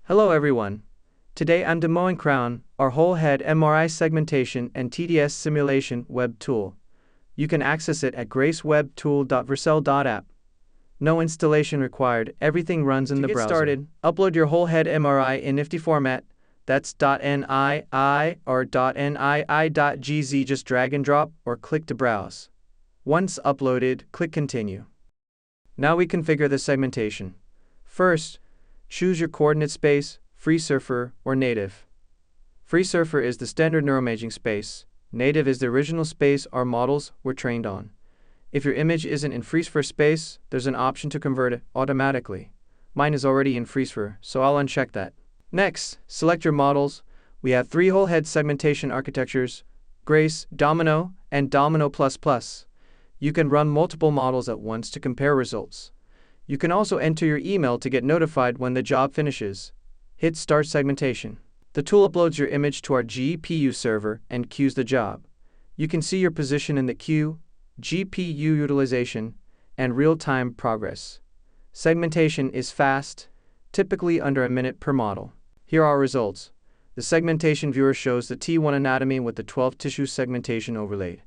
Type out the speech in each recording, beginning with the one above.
Hello everyone. Today I'm demoing Crown, our whole head MRI segmentation and tDCS simulation web tool. You can access it at gracewebtool.vercel.app. No installation required, everything runs in the browser. To get started, upload your whole head MRI in NIfTI format. That's .nii or .nii.gz. Just drag and drop or click to browse. Once uploaded, click Continue. Now we configure the segmentation. First, choose your coordinate space, FreeSurfer or native. FreeSurfer is the standard neuroimaging space. Native is the original space our models were trained on. If your image isn't in FreeSurfer space, there's an option to convert it automatically. Mine is already in FreeSurfer, so I'll uncheck that. Next, select your models. We have 3 whole head segmentation architectures: Grace, DOMINO, and DOMINO++. You can run multiple models at once to compare results. You can also enter your email to get notified when the job finishes. Hit Start Segmentation. The tool uploads your image to our GPU server and queues the job. You can see your position in the queue, GPU utilization, and real-time progress. Segmentation is fast, typically under a minute per model. Here are our results. The segmentation viewer shows the T1 anatomy with the 12 tissue segmentation overlaid.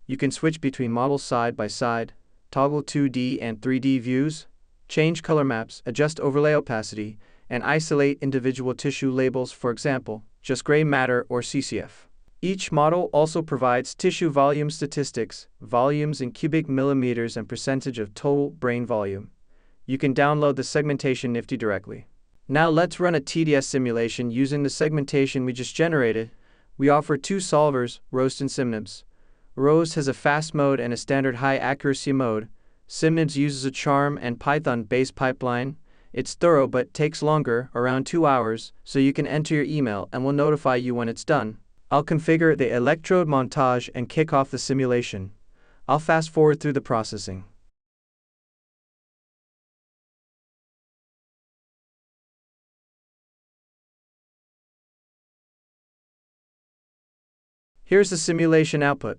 You can switch between models side by side, toggle 2D and 3D views, change color maps, adjust overlay opacity, and isolate individual tissue labels, for example, just gray matter or CCF. Each model also provides tissue volume statistics, volumes in cubic millimeters and percentage of total brain volume. You can download the segmentation NIfTI directly. Now let's run a tDCS simulation using the segmentation we just generated. We offer 2 solvers, ROAST and SimNIBS. ROAST has a fast mode and a standard high accuracy mode. SimNIBS uses a Charm and Python-based pipeline. It's thorough but takes longer, around 2 hours, so you can enter your email and we'll notify you when it's done. I'll configure the electrode montage and kick off the simulation. I'll fast forward through the processing. Here's the simulation output.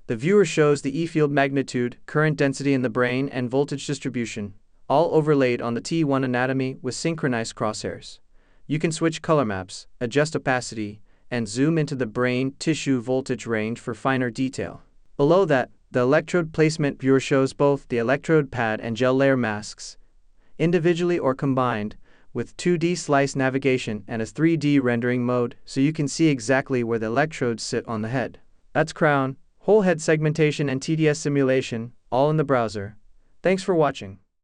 The viewer shows the E-field magnitude, current density in the brain, and voltage distribution, all overlaid on the T1 anatomy with synchronized crosshairs. You can switch color maps, adjust opacity, and zoom into the brain tissue voltage range for finer detail. Below that, the electrode placement viewer shows both the electrode pad and gel layer masks, individually or combined, with 2D slice navigation and a 3D rendering mode, so you can see exactly where the electrodes sit on the head. That's Crown, whole head segmentation and tDCS simulation, all in the browser. Thanks for watching.